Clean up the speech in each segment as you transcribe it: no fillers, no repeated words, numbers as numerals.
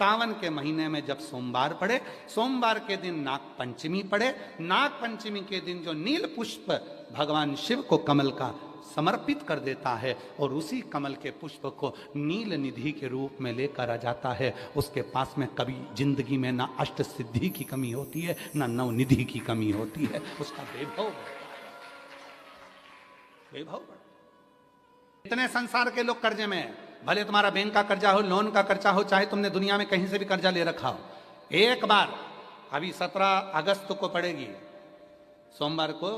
सावन के महीने में जब सोमवार पड़े, सोमवार के दिन नाग पंचमी पड़े, नाग पंचमी के दिन जो नील पुष्प भगवान शिव को कमल का समर्पित कर देता है और उसी कमल के पुष्प को नील निधि के रूप में लेकर आ जाता है, उसके पास में कभी जिंदगी में ना अष्ट सिद्धि की कमी होती है, ना नव निधि की कमी होती है। उसका वैभव इतने संसार के लोग कर्जे में हैं, भले तुम्हारा बैंक का कर्जा हो, लोन का कर्जा हो, चाहे तुमने दुनिया में कहीं से भी कर्जा ले रखा हो, एक बार अभी 17 अगस्त को पड़ेगी, सोमवार को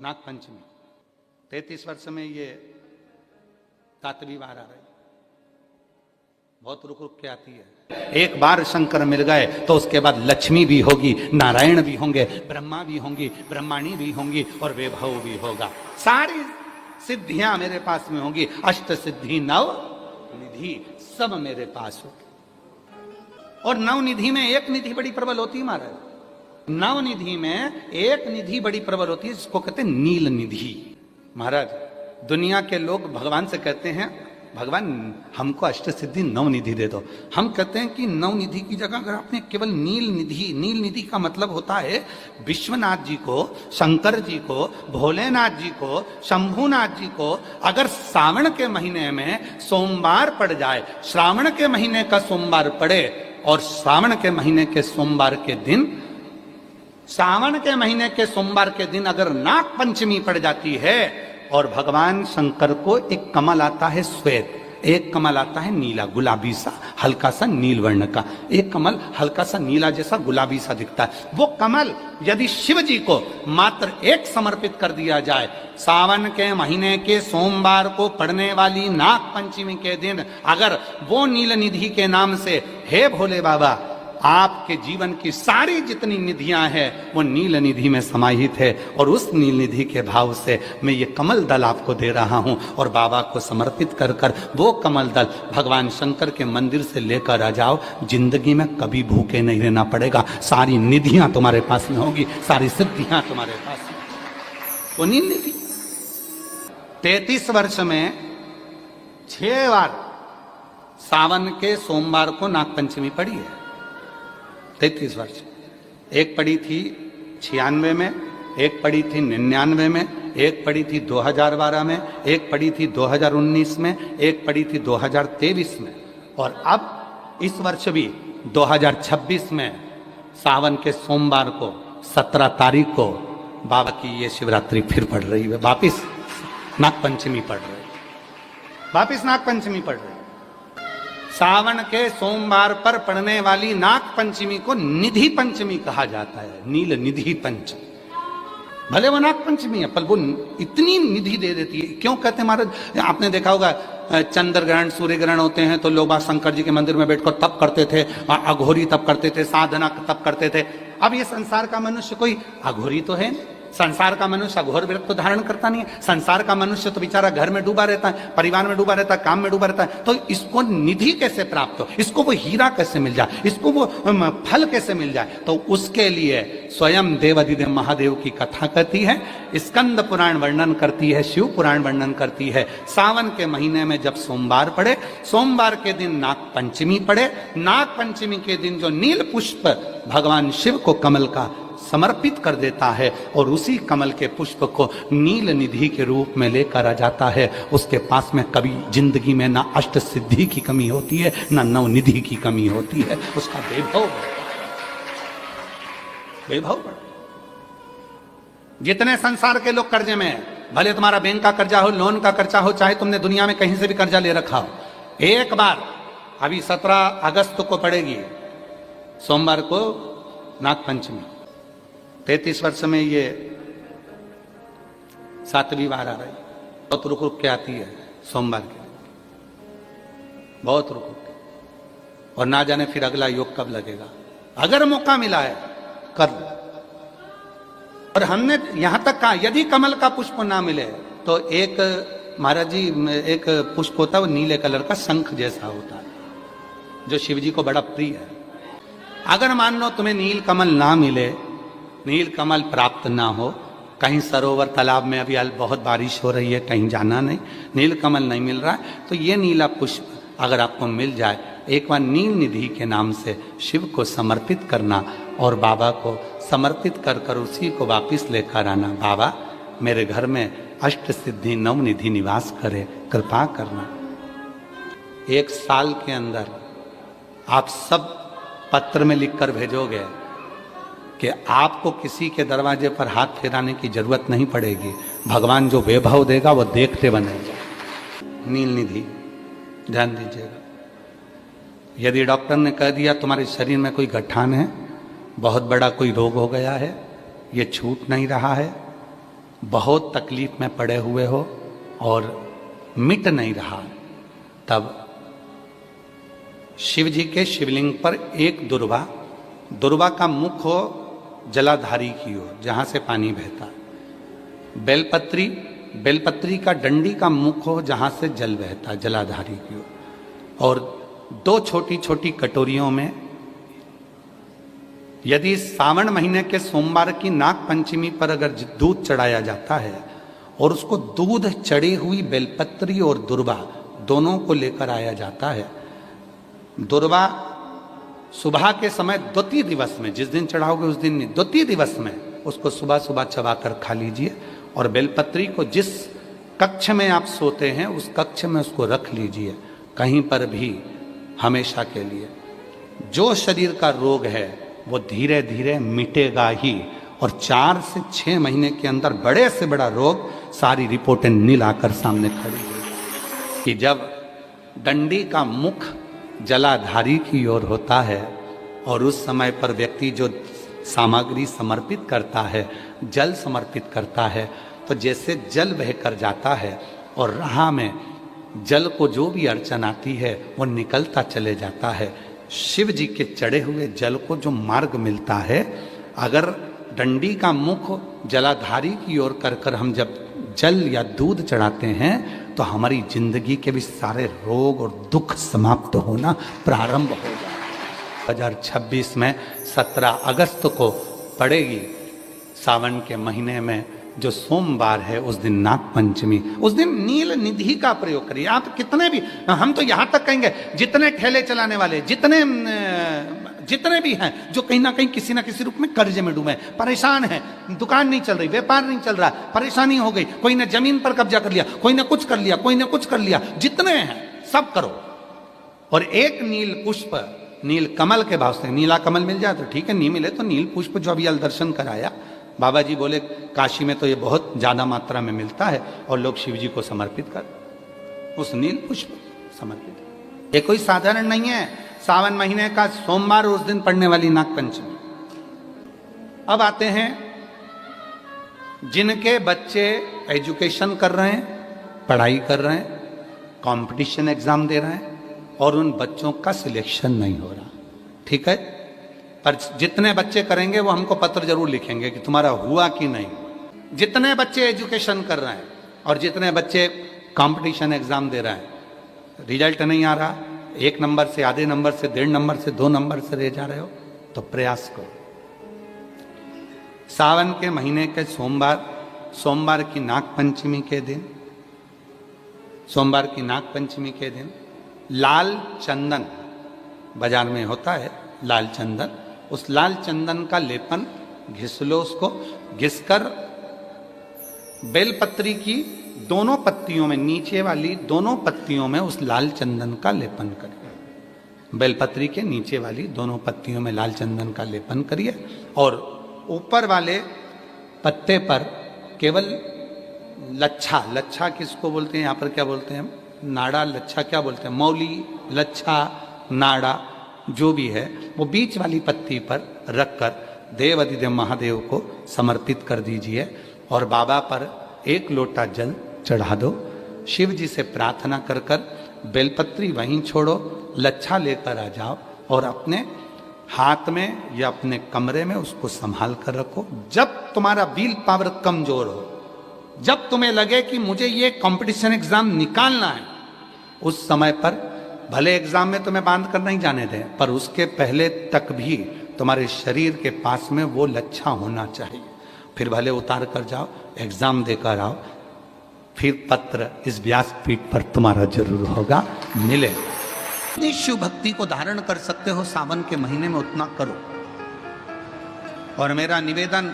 नाग पंचमी, 33 वर्ष में ये 7वीं बार आ रही, बहुत रुक रुक के आती है। एक बार शंकर मिल गए तो उसके बाद लक्ष्मी भी होगी, नारायण भी होंगे, ब्रह्मा भी होंगी, ब्रह्माणी भी होंगी और वैभव भी होगा। सारी सिद्धियां मेरे पास में होंगी, अष्ट सिद्धि नव निधि सब मेरे पास होगी। और नव निधि में एक निधि बड़ी प्रबल होती है महाराज, नव निधि में एक निधि बड़ी प्रबल होती है, जिसको कहते हैं नील निधि। महाराज दुनिया के लोग भगवान से कहते हैं, भगवान हमको अष्ट सिद्धि नव निधि दे दो। हम कहते हैं कि नव निधि की जगह अगर आपने केवल नील निधि का मतलब होता है विश्वनाथ जी को, शंकर जी को, भोलेनाथ जी को, शंभुनाथ जी को अगर सावन के महीने में सोमवार पड़ जाए, श्रावण के महीने का सोमवार पड़े और श्रावण के महीने के सोमवार के दिन, सावन के महीने के सोमवार के दिन अगर नाग पंचमी पड़ जाती है और भगवान शंकर को एक कमल आता है श्वेत, एक कमल आता है नीला गुलाबी सा हल्का सा नील वर्ण का, एक कमल हल्का सा नीला जैसा गुलाबी सा दिखता है, वो कमल यदि शिव जी को मात्र एक समर्पित कर दिया जाए, सावन के महीने के सोमवार को पड़ने वाली नाग पंचमी के दिन अगर वो नील निधि के नाम से, हे भोले बाबा आपके जीवन की सारी जितनी निधियां हैं वो नील निधि में समाहित है, और उस नील निधि के भाव से मैं ये कमल दल आपको दे रहा हूं और बाबा को समर्पित कर कर वो कमल दल भगवान शंकर के मंदिर से लेकर आ जाओ, जिंदगी में कभी भूखे नहीं रहना पड़ेगा, सारी निधियां तुम्हारे पास में होगी, सारी सिद्धियां तुम्हारे पास में। वो नील निधि 33 वर्ष में 6 बार सावन के सोमवार को नाग पंचमी पड़ी है, 33 वर्ष। एक पड़ी थी 96 में, एक पड़ी थी 99 में, एक पड़ी थी 2012 में, एक पड़ी थी 2019 में, एक पड़ी थी 2023 में, और अब इस वर्ष भी 2026 में सावन के सोमवार को 17 तारीख को बाबा की ये शिवरात्रि फिर पड़ रही है, वापिस नाग पंचमी पड़ रही है, वापिस नाग पंचमी पड़ रही है। सावन के सोमवार पर पड़ने वाली नाग पंचमी को निधि पंचमी कहा जाता है, नील निधि पंचमी। भले वो नाग पंचमी है पर वो इतनी निधि दे देती है। क्यों कहते हैं महाराज, आपने देखा होगा चंद्र ग्रहण सूर्य ग्रहण होते हैं तो लोग शंकर जी के मंदिर में बैठकर तप करते थे, अघोरी तप करते थे, साधना तप करते थे। अब ये संसार का मनुष्य कोई अघोरी तो है, संसार का मनुष्य अघोर व्रत तो धारण करता नहीं है, संसार का मनुष्य तो बेचारा घर में डूबा रहता है, परिवार में डूबा रहता है, काम में डूबा रहता है, तो इसको निधि कैसे प्राप्त हो, इसको वो हीरा कैसे मिल जाए, इसको वो फल कैसे मिल जाए। तो उसके लिए स्वयं देवाधिदेव महादेव की कथा कहती है, स्कंद पुराण वर्णन करती है, शिव पुराण वर्णन करती है। सावन के महीने में जब सोमवार पड़े, सोमवार के दिन नाग पंचमी पड़े, नाग पंचमी के दिन जो नील पुष्प भगवान शिव को कमल का समर्पित कर देता है और उसी कमल के पुष्प को नील निधि के रूप में लेकर आ जाता है, उसके पास में कभी जिंदगी में ना अष्ट सिद्धि की कमी होती है, ना नव निधि की कमी होती है। उसका वैभव जितने संसार के लोग कर्जे में हैं, भले तुम्हारा बैंक का कर्जा हो, लोन का कर्जा हो, चाहे तुमने दुनिया में कहीं से भी कर्जा ले रखा हो, एक बार अभी 17 अगस्त को पड़ेगी, सोमवार को नाग पंचमी, 33 वर्ष में ये 7वीं बार आ रही, बहुत रुक रुक के आती है सोमवार के, बहुत रुक रुक के, और ना जाने फिर अगला योग कब लगेगा। अगर मौका मिला है कर लो। और हमने यहां तक कहा यदि कमल का पुष्प ना मिले तो एक महाराज जी एक पुष्प होता है, वो नीले कलर का शंख जैसा होता है, जो शिव जी को बड़ा प्रिय है। अगर मान लो तुम्हें नील कमल ना मिले, नील कमल प्राप्त ना हो, कहीं सरोवर तालाब में अभी बहुत बारिश हो रही है, कहीं जाना नहीं, नील कमल नहीं मिल रहा है, तो ये नीला पुष्प अगर आपको मिल जाए, एक बार नील निधि के नाम से शिव को समर्पित करना और बाबा को समर्पित कर कर उसी को वापिस लेकर आना। बाबा मेरे घर में अष्ट सिद्धि नवनिधि निवास करे, कृपा करना। 1 साल के अंदर आप सब पत्र में लिखकर भेजोगे कि आपको किसी के दरवाजे पर हाथ फेराने की जरूरत नहीं पड़ेगी, भगवान जो वैभव देगा वो देखते बनेगा। नील निधि ध्यान दीजिएगा। यदि डॉक्टर ने कह दिया तुम्हारे शरीर में कोई गठान है, बहुत बड़ा कोई रोग हो गया है, ये छूट नहीं रहा है, बहुत तकलीफ में पड़े हुए हो और मिट नहीं रहा, तब शिव जी के शिवलिंग पर एक दुर्वा का मुख हो जलाधारी की ओर जहां से पानी बहता, बेलपत्री का डंडी का मुख हो जहां से जल बहता जलाधारी की ओर, और 2 छोटी छोटी कटोरियों में यदि सावन महीने के सोमवार की नाग पंचमी पर अगर दूध चढ़ाया जाता है और उसको दूध चढ़ी हुई बेलपत्री और दुर्वा दोनों को लेकर आया जाता है, दुर्वा सुबह के समय द्वितीय दिवस में, जिस दिन चढ़ाओगे उस दिन नहीं, द्वितीय दिवस में उसको सुबह सुबह चबाकर खा लीजिए, और बेलपत्री को जिस कक्ष में आप सोते हैं उस कक्ष में उसको रख लीजिए, कहीं पर भी हमेशा के लिए। जो शरीर का रोग है वो धीरे धीरे मिटेगा ही, और 4 से 6 महीने के अंदर बड़े से बड़ा रोग सारी रिपोर्टें नील आकर सामने खड़ी हुई कि जब डंडी का मुख जलाधारी की ओर होता है और उस समय पर व्यक्ति जो सामग्री समर्पित करता है, जल समर्पित करता है, तो जैसे जल बह कर जाता है और राह में जल को जो भी अड़चन आती है वो निकलता चले जाता है। शिव जी के चढ़े हुए जल को जो मार्ग मिलता है, अगर डंडी का मुख जलाधारी की ओर कर कर हम जब जल या दूध चढ़ाते हैं तो हमारी जिंदगी के भी सारे रोग और दुख समाप्त होना प्रारंभ हो जाए। 2026 में 17 अगस्त को पड़ेगी सावन के महीने में जो सोमवार है, उस दिन नाग पंचमी, उस दिन नील निधि का प्रयोग करिए। आप कितने भी, हम तो यहां तक कहेंगे जितने ठेले चलाने वाले, जितने भी हैं जो कहीं ना कहीं किसी ना किसी रूप में कर्जे में डूबे, परेशान हैं, दुकान नहीं चल रही, व्यापार नहीं चल रहा, परेशानी हो गई, कोई ने जमीन पर कब्जा कर लिया, कोई ने कुछ कर लिया, कोई ने कुछ कर लिया, जितने हैं सब करो, और एक नील पुष्प, नील कमल के भाव से, नीला कमल मिल जाए तो ठीक है, नहीं मिले तो नील पुष्प जो अभी दर्शन कराया, बाबा जी बोले काशी में तो ये बहुत ज्यादा मात्रा में मिलता है और लोग शिव जी को समर्पित कर, उस नील पुष्प समर्पित। ये कोई साधारण नहीं है, सावन महीने का सोमवार उस दिन पड़ने वाली नाग पंचमी। अब आते हैं जिनके बच्चे एजुकेशन कर रहे हैं, पढ़ाई कर रहे हैं, कंपटीशन एग्जाम दे रहे हैं और उन बच्चों का सिलेक्शन नहीं हो रहा, ठीक है, पर जितने बच्चे करेंगे वो हमको पत्र जरूर लिखेंगे कि तुम्हारा हुआ कि नहीं। जितने बच्चे एजुकेशन कर रहे हैं और जितने बच्चे कंपटीशन एग्जाम दे रहे हैं, रिजल्ट नहीं आ रहा, 1 नंबर से, आधे नंबर से, 1.5 नंबर से, 2 नंबर से रह जा रहे हो, तो प्रयास करो। सावन के महीने के सोमवार की नाग पंचमी के दिन, सोमवार की नाग पंचमी के दिन लाल चंदन बाजार में होता है, लाल चंदन, उस लाल चंदन का लेपन घिस लो, उसको घिसकर बेलपत्री की दोनों पत्तियों में, नीचे वाली दोनों पत्तियों में उस लाल चंदन का लेपन करिए। बेलपत्री के नीचे वाली दोनों पत्तियों में लाल चंदन का लेपन करिए और ऊपर वाले पत्ते पर केवल लच्छा किसको बोलते हैं, यहाँ पर क्या बोलते हैं, नाड़ा, लच्छा क्या बोलते हैं, मौली, लच्छा, नाड़ा जो भी है, वो बीच वाली पत्ती पर रखकर देव अधिदेव महादेव को समर्पित कर दीजिए और बाबा पर 1 लोटा जल चढ़ा दो। शिव जी से प्रार्थना कर कर बेलपत्री वहीं छोड़ो, लच्छा लेकर आ जाओ और अपने हाथ में या अपने कमरे में उसको संभाल कर रखो। जब तुम्हारा विल पावर कमजोर हो, जब तुम्हें लगे कि मुझे ये कंपटीशन एग्जाम निकालना है, उस समय पर भले एग्जाम में तुम्हें बांध कर नहीं जाने दें, पर उसके पहले तक भी तुम्हारे शरीर के पास में वो लच्छा होना चाहिए। फिर भले उतार कर जाओ, एग्जाम देकर आओ, फिर पत्र इस व्यासपीठ पर तुम्हारा जरूर होगा, मिले। जितनी शिव भक्ति को धारण कर सकते हो सावन के महीने में उतना करो। और मेरा निवेदन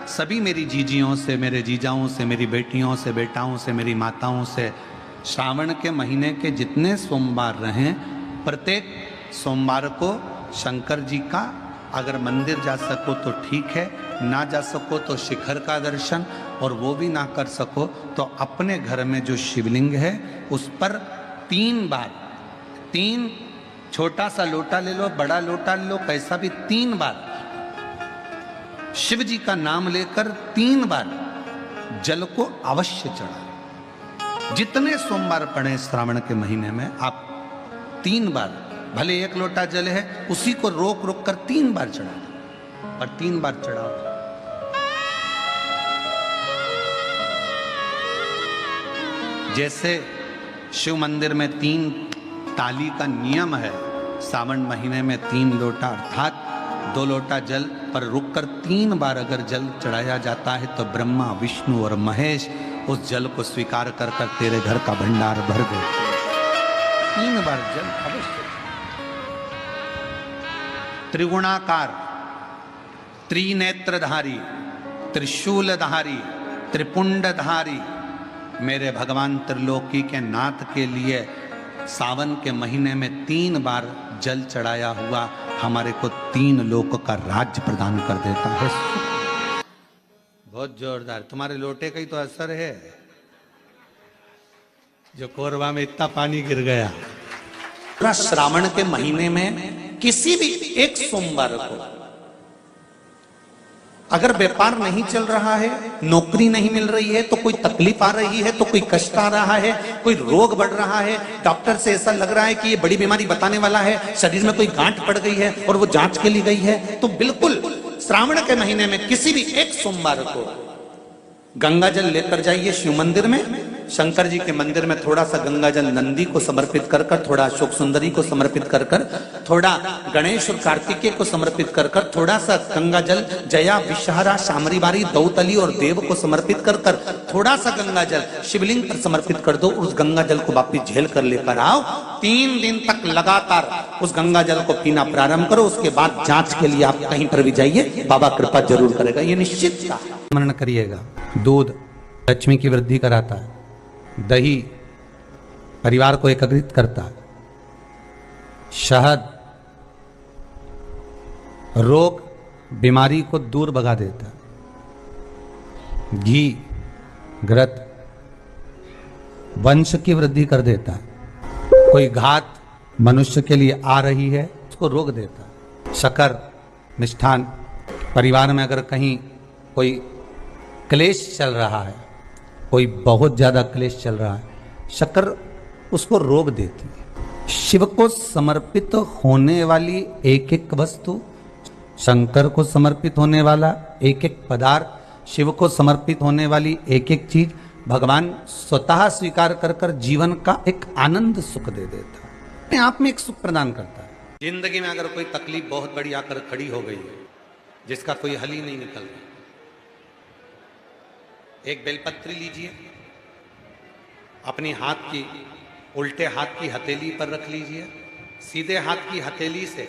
सभी मेरी जीजियों से, मेरे जीजाओं से, मेरी बेटियों से, बेटाओं से, मेरी माताओं से, श्रावण के महीने के जितने सोमवार रहें, प्रत्येक सोमवार को शंकर जी का अगर मंदिर जा सको तो ठीक है, ना जा सको तो शिखर का दर्शन, और वो भी ना कर सको तो अपने घर में जो शिवलिंग है उस पर 3 बार, 3 छोटा सा लोटा ले लो, बड़ा लोटा ले लो, कैसा भी 3 बार शिव जी का नाम लेकर 3 बार जल को अवश्य चढ़ाएं। जितने सोमवार पड़े श्रावण के महीने में आप 3 बार, भले 1 लोटा जल है उसी को रोक रोक कर 3 बार चढ़ाओ, और 3 बार चढ़ाओ। जैसे शिव मंदिर में 3 ताली का नियम है, सावन महीने में 3 लोटा अर्थात 2 लोटा जल पर रुककर 3 बार अगर जल चढ़ाया जाता है तो ब्रह्मा, विष्णु और महेश उस जल को स्वीकार कर कर तेरे घर का भंडार भर देते। 3 बार जल अवश्य। त्रिगुणाकार, त्रिनेत्रधारी, त्रिशूलधारी, त्रिपुंडधारी मेरे भगवान त्रिलोकी के नाथ के लिए सावन के महीने में 3 बार जल चढ़ाया हुआ हमारे को 3 लोक का राज्य प्रदान कर देता है। बहुत जोरदार। तुम्हारे लोटे का ही तो असर है जो कोरबा में इतना पानी गिर गया। पूरा श्रावण के महीने में किसी भी एक सोमवार को अगर व्यापार नहीं चल रहा है, नौकरी नहीं मिल रही है, तो कोई तकलीफ आ रही है, तो कोई कष्ट आ रहा है, कोई रोग बढ़ रहा है, डॉक्टर से ऐसा लग रहा है कि ये बड़ी बीमारी बताने वाला है, शरीर में कोई गांठ पड़ गई है और वो जांच के लिए गई है, तो बिल्कुल श्रावण के महीने में किसी भी एक सोमवार को गंगा जल लेकर जाइए शिव मंदिर में। शंकर जी के मंदिर में थोड़ा सा गंगा जल नंदी को समर्पित कर कर, थोड़ा अशोक सुंदरी को समर्पित कर कर, थोड़ा गणेश और कार्तिकेय को समर्पित कर कर, थोड़ा सा गंगा जल जया, विषहरा, शामरीबारी, दौतली और देव को समर्पित कर कर, थोड़ा सा गंगा जल शिवलिंग पर समर्पित कर दो। उस गंगा जल को वापिस झेल कर लेकर आओ। 3 दिन तक लगातार उस गंगा जल को पीना प्रारंभ करो। उसके बाद जांच के लिए आप कहीं पर भी जाइए, बाबा कृपा जरूर करेगा, ये निश्चित स्मरण करिएगा। दूध लक्ष्मी की वृद्धि कराता है, दही परिवार को एकत्रित करता है, शहद रोग बीमारी को दूर भगा देता है, घी घृत वंश की वृद्धि कर देता है, कोई घात मनुष्य के लिए आ रही है उसको रोक देता है, शक्कर मिष्ठान परिवार में अगर कहीं कोई क्लेश चल रहा है, कोई बहुत ज्यादा क्लेश चल रहा है, शक्कर उसको रोक देती है। शिव को समर्पित होने वाली एक एक वस्तु, शंकर को समर्पित होने वाला एक एक पदार्थ, शिव को समर्पित होने वाली एक एक चीज भगवान स्वतः स्वीकार कर कर जीवन का एक आनंद सुख दे देता है, अपने आप में एक सुख प्रदान करता है। जिंदगी में अगर कोई तकलीफ बहुत बड़ी आकर खड़ी हो गई है जिसका कोई हल ही नहीं निकल रहा, एक बेलपत्री लीजिए, अपनी हाथ की उल्टे हाथ की हथेली पर रख लीजिए, सीधे हाथ की हथेली से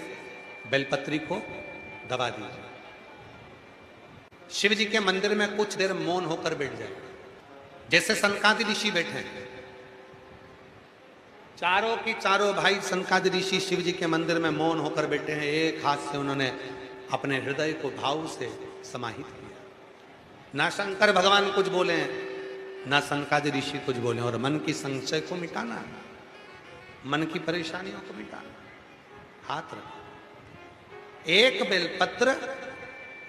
बेलपत्री को दबा दीजिए। शिव जी के मंदिर में कुछ देर मौन होकर बैठ जाए, जैसे सनकादि ऋषि बैठे हैं। चारों की चारों भाई सनकादि ऋषि शिव जी के मंदिर में मौन होकर बैठे हैं। एक हाथ से उन्होंने अपने हृदय को भाव से समाहित किया। ना शंकर भगवान कुछ बोले, ना सनकादि ऋषि कुछ बोले, और मन की संशय को मिटाना, मन की परेशानियों को मिटाना। हाथ रख, एक बेलपत्र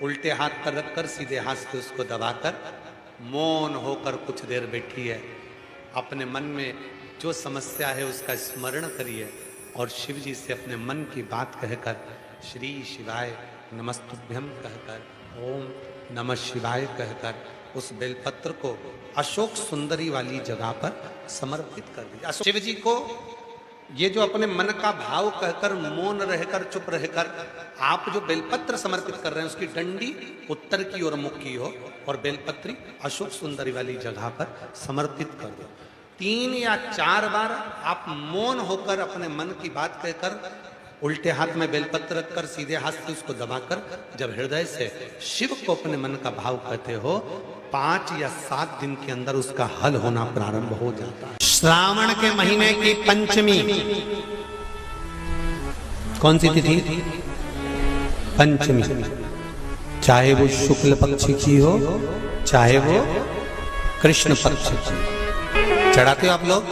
उल्टे हाथ पर रखकर सीधे हाथ से उसको दबाकर मौन होकर कुछ देर बैठी है। अपने मन में जो समस्या है उसका स्मरण करिए और शिव जी से अपने मन की बात कहकर श्री शिवाय नमस्तुभ्यम कहकर, ओम नमः शिवाय कहकर उस बेलपत्र को अशोक सुंदरी वाली जगह पर समर्पित कर दीजिए। शिव जी को ये जो अपने मन का भाव कहकर मौन रहकर चुप रहकर आप जो बेलपत्र समर्पित कर रहे हैं उसकी डंडी उत्तर की ओर मुख की हो और बेलपत्री अशोक सुंदरी वाली जगह पर समर्पित कर दो। 3 या 4 बार आप मौन होकर अपने मन की बात कहकर उल्टे हाथ में बेलपत्र रखकर सीधे हाथ से उसको दबाकर जब हृदय से शिव को अपने मन का भाव कहते हो 5 या 7 दिन के अंदर उसका हल होना प्रारंभ हो जाता है। श्रावण के महीने की पंचमी कौन सी तिथि? पंचमी। चाहे वो शुक्ल पक्ष की हो चाहे वो कृष्ण पक्ष की। चढ़ाते हो आप लोग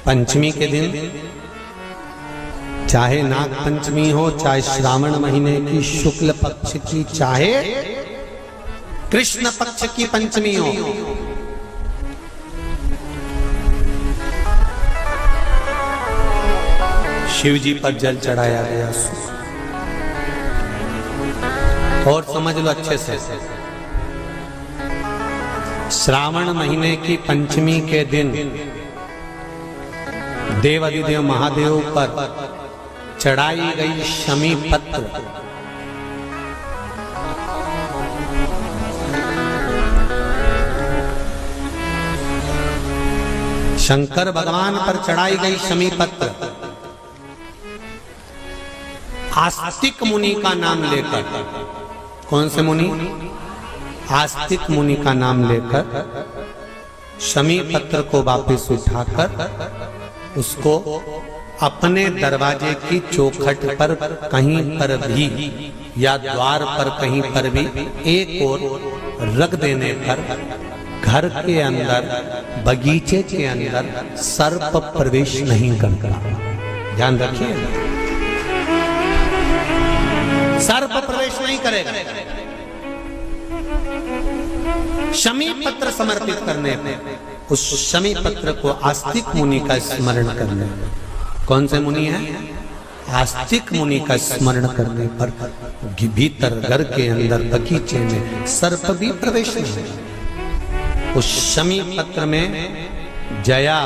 पंचमी के दिन, चाहे नाग पंचमी हो, चाहे श्रावण महीने की शुक्ल पक्ष की, चाहे कृष्ण पक्ष की पंचमी हो, शिव जी पर जल चढ़ाया गया। और समझ लो अच्छे से, श्रावण महीने की पंचमी के दिन देवाधिदेव महादेव पर चढ़ाई गई शमी पत्र शंकर भगवान पर चढ़ाई गई शमी पत्र आस्तिक मुनि का नाम लेकर, कौन से मुनि? आस्तिक मुनि का नाम लेकर शमी पत्र को वापस उठाकर उसको अपने दरवाजे की चौखट पर कहीं पर भी या द्वार पर कहीं पर भी एक ओर रख देने पर घर के अंदर, बगीचे के अंदर सर्प प्रवेश नहीं करता। ध्यान रखिए, सर्प प्रवेश नहीं करेगा। शमी पत्र समर्पित करने पर, उस शमी पत्र को आस्तिक मुनि का स्मरण करने, कौन से मुनि है? आस्तिक मुनि का स्मरण करने पर भीतर घर के अंदर बगीचे में सर्प भी प्रवेश नहीं। उस शमी पत्र में जया,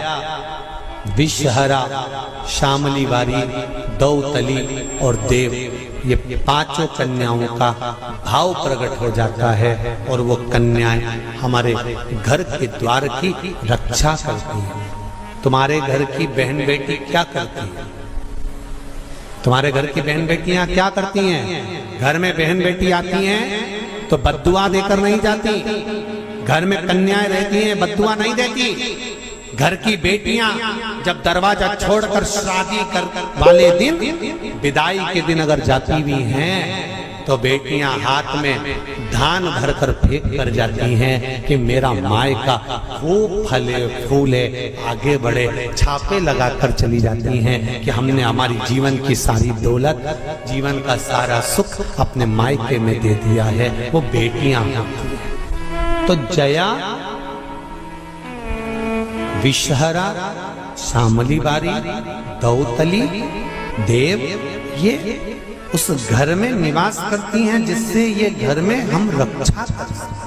विषहरा, शामली वारी, दौतली और देव, ये 5 कन्याओं का भाव प्रकट हो जाता है और वो कन्याएं हमारे घर के द्वार की रक्षा करती हैं। तुम्हारे घर की बहन बेटी क्या करती है? तुम्हारे घर की बहन बेटियां क्या करती हैं? घर में बहन बेटी आती हैं तो बद्दुआ देकर नहीं जाती। घर में कन्याएं रहती हैं, बद्दुआ नहीं देती। घर की बेटियां जब दरवाजा छोड़कर शादी कर वाले दिन, विदाई के दिन अगर जाती भी हैं तो बेटियां हाथ में धान भरकर फेंक कर जाती हैं कि मेरा मायका खूब फले फूले आगे बढ़े। छापे लगाकर चली जाती हैं कि हमने हमारी जीवन की सारी दौलत, जीवन का सारा सुख अपने मायके में दे दिया है। वो बेटियां तो जया, विषहरा, शामली बारी, दौतली, देव, ये उस घर में निवास करती हैं जिससे ये घर में हम रक्षा कर सकते,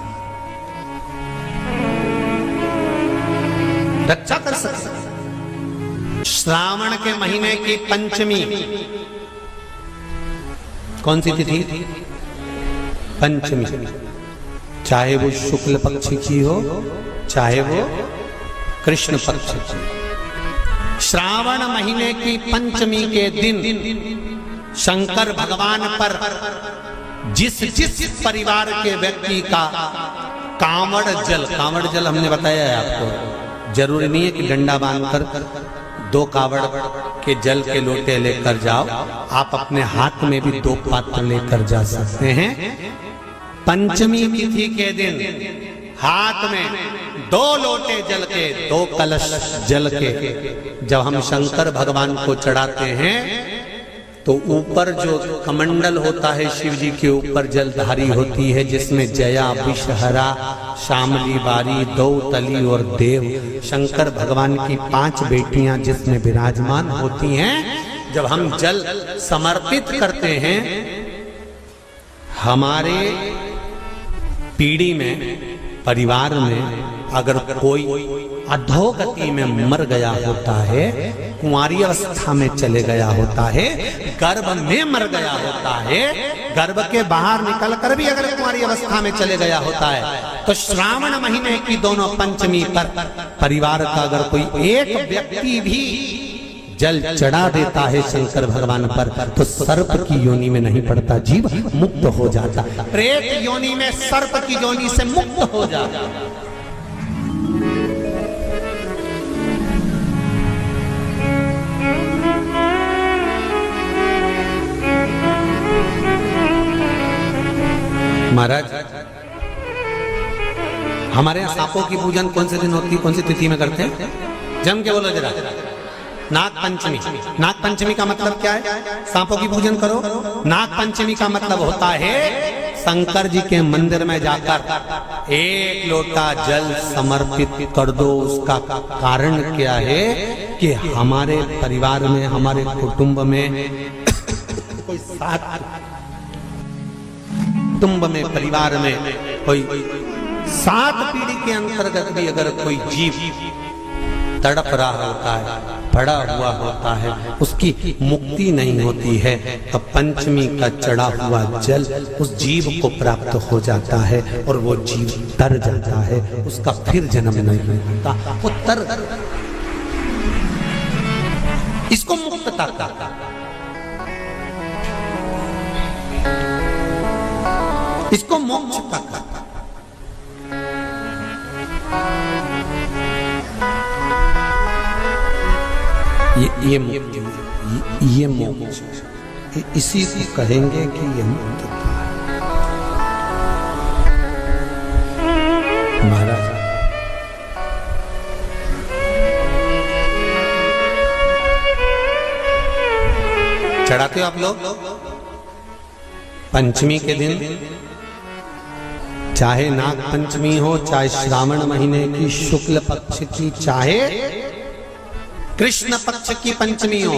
रक्षा कर सकते। श्रावण के महीने की पंचमी कौन सी तिथि? पंचमी। चाहे वो शुक्ल पक्ष की हो चाहे वो कृष्ण पक्ष की। श्रावण महीने की पंचमी के दिन शंकर भगवान पर जिस परिवार के व्यक्ति का कांवड़ जल हमने बताया है आपको, जरूरी नहीं है कि डंडा बांधकर 2 कावड़ के जल के लोटे लेकर जाओ, आप अपने हाथ में भी 2 पात्र लेकर जा सकते हैं। पंचमी तिथि के दिन हाथ में 2 लोटे जल के, 2 कलश जल के जब हम शंकर भगवान को चढ़ाते हैं तो ऊपर जो कमंडल होता है शिव जी के ऊपर जलधारी होती है जिसमें जया, विषहरा, शामली बारी, दौतली और देव, शंकर भगवान की 5 बेटियां जिसमें विराजमान होती हैं। जब हम जल समर्पित करते हैं, हमारे पीढ़ी में, परिवार में अगर कोई अधोगति में मर गया होता है, कुंवारी अवस्था में चले गया होता है, गर्भ में मर गया होता है, गर्भ के बाहर निकलकर भी अगर कुंवारी अवस्था में चले गया होता है, तो श्रावण महीने की दोनों पंचमी पर परिवार का अगर कोई एक व्यक्ति भी जल चढ़ा देता है शंकर भगवान पर, तो सर्प की योनि में नहीं पड़ता, जीव मुक्त हो जाता, प्रेत योनि में सर्प की योनि से मुक्त हो जाता। महाराज, हमारे यहाँ सांपों की पूजन कौन से दिन होती है, कौन सी तिथि में करते हैं? जम के बोलो जरा। नाग पंचमी। नाग पंचमी का मतलब क्या है? सांपों की पूजन करो। नाग पंचमी का मतलब होता है शंकर जी के मंदिर में जाकर एक लोटा जल समर्पित कर दो। उसका कारण क्या है कि हमारे परिवार में, हमारे कुटुंब में कोई कुटुंब में, परिवार में कोई 7 पीढ़ी के अंतर्गत भी अगर कोई जीव तड़प रहा होता है, पड़ा हुआ होता है, उसकी मुक्ति नहीं होती है, तो पंचमी का चढ़ा हुआ जल उस जीव को प्राप्त हो जाता है और वो जीव तर जाता है, उसका फिर जन्म नहीं होता, वो तर, इसको मुक्तता कहता है, इसको मोक्ष कहता है। ये मोक्ष, इसी को कहेंगे कि ये मुक्तता है। महाराज, चढ़ाते हो आप लोग पंचमी के दिन, चाहे नाग पंचमी हो, चाहे श्रावण महीने की शुक्ल पक्ष की, चाहे कृष्ण पक्ष की पंचमी हो,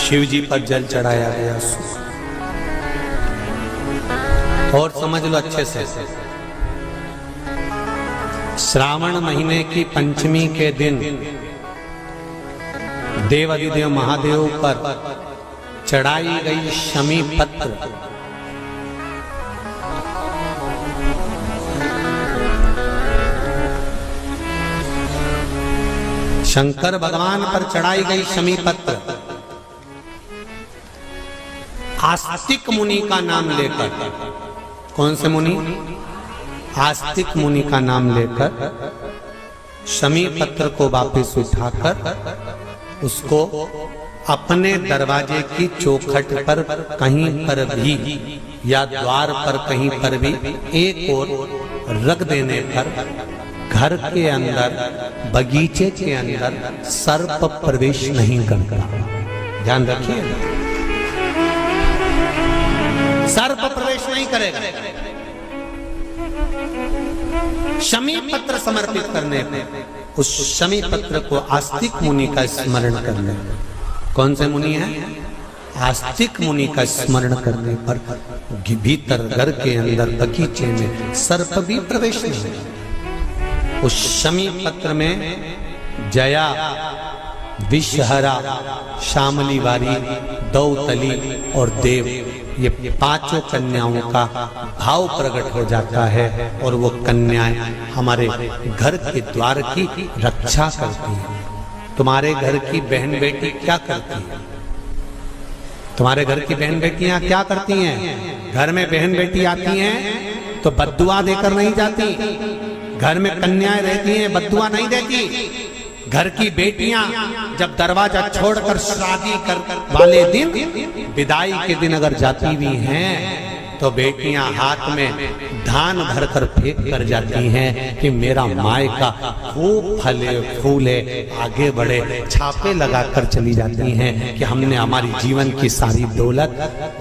शिव जी पर जल चढ़ाया गया। और समझ लो अच्छे से, श्रावण महीने की पंचमी के दिन देवाधिदेव महादेव पर चढ़ाई गई शमी पत्र, शंकर भगवान पर चढ़ाई गई शमी पत्र आस्तिक मुनि का नाम लेकर, कौन से मुनि? आस्तिक मुनि का नाम लेकर शमी पत्र को वापस उठाकर उसको अपने दरवाजे की चौखट पर कहीं पर भी या द्वार पर कहीं पर भी एक ओर रख देने पर घर के अंदर, बगीचे के अंदर सर्प प्रवेश नहीं करता। ध्यान रखिए, सर्प प्रवेश नहीं करेगा। शमी पत्र समर्पित करने पर, उस शमी पत्र को आस्तिक मुनि का स्मरण करने, कौन से मुनि है? आस्तिक मुनि का स्मरण करने पर भीतर घर के अंदर बगीचे में सर्प भी प्रवेश नहीं। उस शमी पत्र में जया, विषहरा, शामली वारी, दौतली और देव, ये 5 कन्याओं का भाव प्रकट हो जाता है और वो कन्याएं हमारे घर के द्वार की रक्षा करती हैं। तुम्हारे घर की बहन बेटी क्या करती है? तुम्हारे घर की बहन बेटियां क्या करती हैं? घर में बहन बेटी आती हैं तो बद्दुआ देकर नहीं जाती। घर में कन्याएं रहती हैं, बद्दुआ नहीं देती। घर की बेटियां जब दरवाजा छोड़कर शादी कर वाले दिन, विदाई के दिन अगर जाती भी हैं तो बेटियां हाथ में धान भरकर फेंक कर जाती हैं कि मेरा मायका खूब फले फूले, आगे बढ़े, छापे लगाकर चली जाती हैं कि हमने हमारी जीवन की सारी दौलत,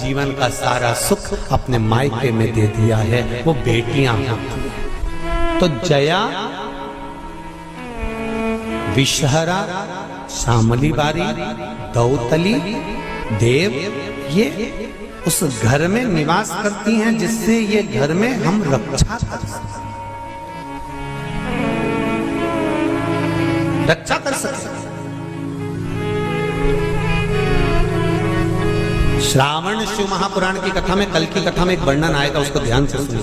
जीवन का सारा सुख अपने मायके में दे दिया है। वो बेटियां होती हैं। तो जया, विषहरा, शामली बारी, दौतली, देव, ये उस घर में निवास करती हैं जिससे ये घर में हम रक्षा कर सकते, रक्षा कर सकते। श्रावण शिव महापुराण की कथा में, कल की कथा में एक वर्णन आएगा, उसको ध्यान से सुनिए।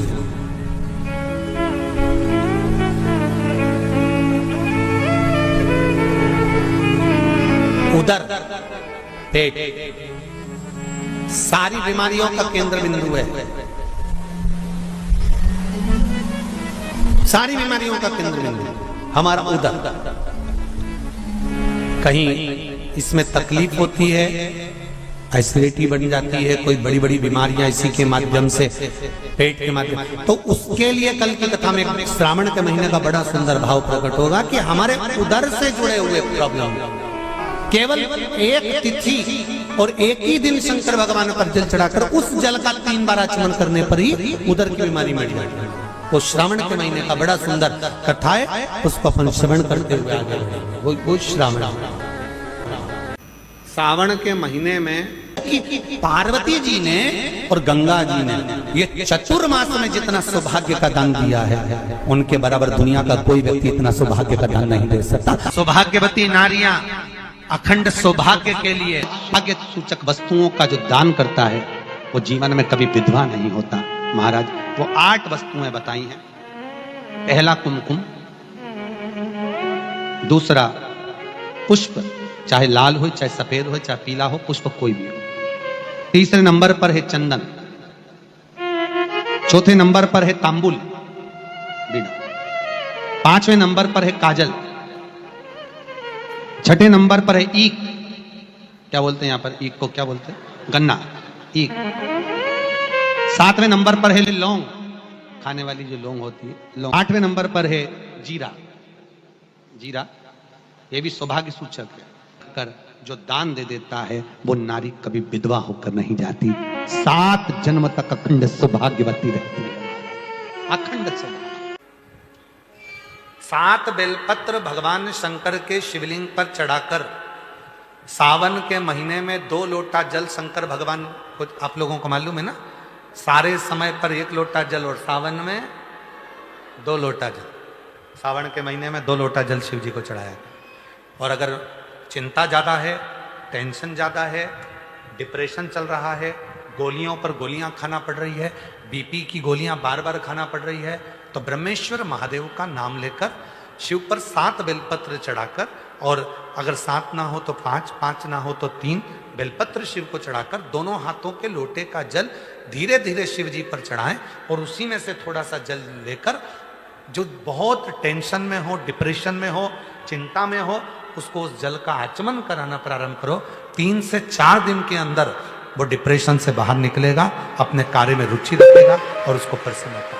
उदर, पेट, सारी बीमारियों का केंद्र बिंदु है। सारी बीमारियों का केंद्र बिंदु हमारा उदर। कहीं इसमें तकलीफ होती है, एसिडिटी बन जाती है, कोई बड़ी बड़ी बीमारियां इसी के माध्यम से, पेट के माध्यम, तो उसके लिए कल की कथा में श्रावण के महीने का बड़ा सुंदर भाव प्रकट होगा कि हमारे उदर से जुड़े हुए प्रॉब्लम, केवल एक तिथि और एक ही दिन शंकर भगवान पर जल चढ़ाकर उस जल का 3 बार आचमन करने पर ही उदर की बीमारी मिट जाती है। वो श्रावण के महीने का बड़ा सुंदर कथा है, उसको अपन श्रवण करते हुए आगे बढ़ेंगे। वो श्रावण, सावन के महीने में पार्वती जी ने और गंगा जी ने ये चतुर्मास में जितना सौभाग्य का दान दिया है, उनके बराबर दुनिया का कोई व्यक्ति इतना सौभाग्य का दान नहीं दे सकता। सौभाग्यवती नारियां अखंड सौभाग्य के लिए भाग्य सूचक वस्तुओं का जो दान करता है, वो जीवन में कभी विधवा नहीं होता। महाराज वो 8 वस्तुएं बताई हैं। पहला कुमकुम, दूसरा पुष्प, चाहे लाल हो, चाहे सफेद हो, चाहे पीला हो, पुष्प कोई भी हो। तीसरे नंबर पर है चंदन, चौथे नंबर पर है तांबुल बीड़ा, 5वें नंबर पर है काजल, 6ठे नंबर पर है ईख, क्या बोलते हैं यहां पर ईख को, क्या बोलते हैं, गन्ना, ईख। 7वें नंबर पर है लौंग, खाने वाली जो लौंग होती है, लौंग। 8वें नंबर पर है जीरा, जीरा ये भी सौभाग्य सूचक है। कर जो दान दे देता है वो नारी कभी विधवा होकर नहीं जाती, 7 जन्म तक अखंड सौभाग्यवती रहती है, अखंड सौभाग्य। 7 बेलपत्र भगवान शंकर के शिवलिंग पर चढ़ाकर सावन के महीने में 2 लोटा जल शंकर भगवान को, आप लोगों को मालूम है ना, सारे समय पर 1 लोटा जल और सावन में 2 लोटा जल। सावन के महीने में 2 लोटा जल शिव जी को चढ़ाया। और अगर चिंता ज़्यादा है, टेंशन ज़्यादा है, डिप्रेशन चल रहा है, गोलियों पर गोलियां खाना पड़ रही है, बीपी की गोलियां बार बार खाना पड़ रही है, तो ब्रह्मेश्वर महादेव का नाम लेकर शिव पर 7 बेलपत्र चढ़ाकर, और अगर 7 ना हो तो 5, 5 ना हो तो 3 बेलपत्र शिव को चढ़ाकर दोनों हाथों के लोटे का जल धीरे धीरे शिव जी पर चढ़ाएं, और उसी में से थोड़ा सा जल लेकर जो बहुत टेंशन में हो, डिप्रेशन में हो, चिंता में हो, उसको उस जल का आचमन कराना प्रारंभ करो। 3 से 4 दिन के अंदर वो डिप्रेशन से बाहर निकलेगा, अपने कार्य में रुचि रखेगा और उसको प्रसन्नता।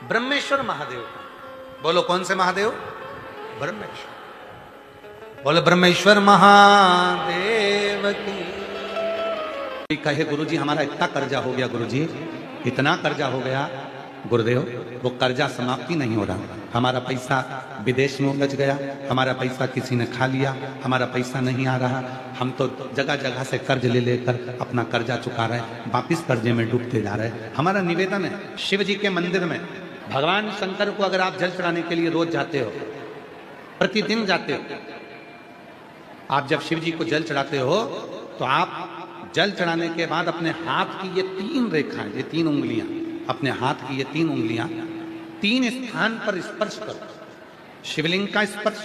ब्रह्मेश्वर महादेव का बोलो, कौन से महादेव? ब्रह्मेश्वर। बोलो ब्रह्मेश्वर महादेव की। कहे गुरुजी हमारा इतना कर्जा हो गया, गुरुजी इतना कर्जा हो गया गुरुदेव, वो कर्जा समाप्ति नहीं हो रहा, हमारा पैसा विदेश में उलझ गया, हमारा पैसा किसी ने खा लिया, हमारा पैसा नहीं आ रहा, हम तो जगह जगह से कर्ज ले लेकर अपना कर्जा चुका रहे हैं, वापिस कर्जे में डूबते जा रहे हैं। हमारा निवेदन है, शिव जी के मंदिर में भगवान शंकर को अगर आप जल चढ़ाने के लिए रोज जाते हो, प्रतिदिन जाते हो, आप जब शिव जी को जल चढ़ाते हो तो आप जल चढ़ाने के बाद अपने हाथ की ये 3 रेखाएं, ये 3 उंगलियां, अपने हाथ की ये 3 उंगलियां 3 स्थान पर स्पर्श करो। शिवलिंग का स्पर्श,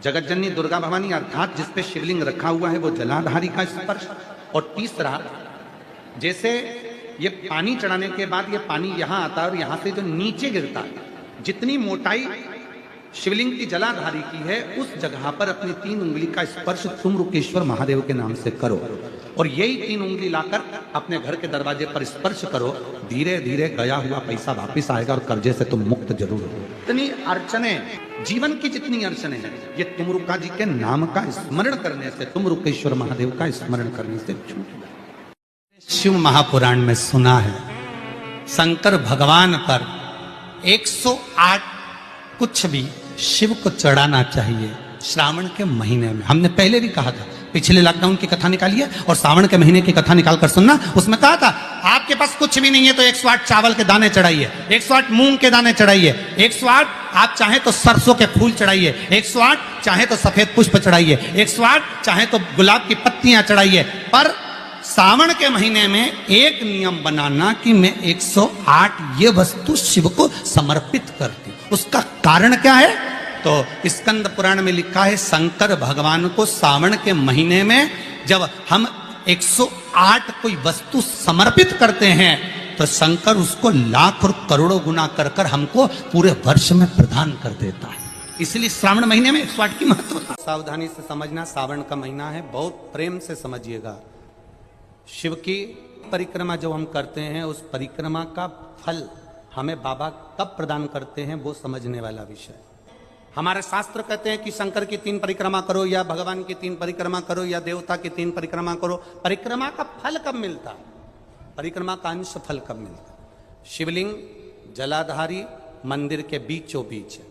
जगतजननी दुर्गा भवानी अर्थात जिस पे शिवलिंग रखा हुआ है वो जलाधारी का स्पर्श, और तीसरा जैसे ये पानी चढ़ाने के बाद ये पानी यहां आता है और यहां से जो नीचे गिरता है, जितनी मोटाई शिवलिंग की जलाधारी की है उस जगह पर अपनी 3 उंगली का स्पर्श तुमरुकेश्वर महादेव के नाम से करो, और यही 3 उंगली लाकर अपने घर के दरवाजे पर स्पर्श करो। धीरे धीरे गया हुआ पैसा वापिस आएगा और कर्जे से तुम मुक्त जरूर हो। इतनी अड़चने, जीवन की जितनी अड़चने हैं, ये तुमरुका जी के नाम का स्मरण करने से, तुमरुकेश्वर महादेव का स्मरण करने से छूट गए। शिव महापुराण में सुना है शंकर भगवान पर 108 कुछ भी शिव को चढ़ाना चाहिए श्रावण के महीने में। हमने पहले भी कहा था, पिछले लॉकडाउन की कथा निकाली है और सावन के महीने की कथा निकाल कर सुनना। उसमें कहा था आपके पास कुछ भी नहीं है तो 108 चावल के दाने चढ़ाइए, 108 मूंग के दाने चढ़ाइए, 108 आप चाहे तो सरसों के फूल चढ़ाइए, 108 चाहे तो सफेद पुष्प चढ़ाइए, 108 चाहे तो गुलाब की पत्तियां चढ़ाइए, पर सावन के महीने में एक नियम बनाना कि मैं 108 ये वस्तु शिव को समर्पित करती हूं। उसका कारण क्या है? तो स्कंद पुराण में लिखा है, शंकर भगवान को सावन के महीने में जब हम 108 कोई वस्तु समर्पित करते हैं तो शंकर उसको लाख और करोड़ों गुना कर कर हमको पूरे वर्ष में प्रदान कर देता है। इसलिए श्रावण महीने में 108 की महत्वता। सावधानी से समझना, सावन का महीना है, बहुत प्रेम से समझिएगा। शिव की परिक्रमा जो हम करते हैं उस परिक्रमा का फल हमें बाबा कब प्रदान करते हैं वो समझने वाला विषय। हमारे शास्त्र कहते हैं कि शंकर की 3 परिक्रमा करो या भगवान की 3 परिक्रमा करो या देवता की 3 परिक्रमा करो। परिक्रमा का फल कब मिलता? परिक्रमा का अंश फल कब मिलता? शिवलिंग जलाधारी मंदिर के बीचों बीच है।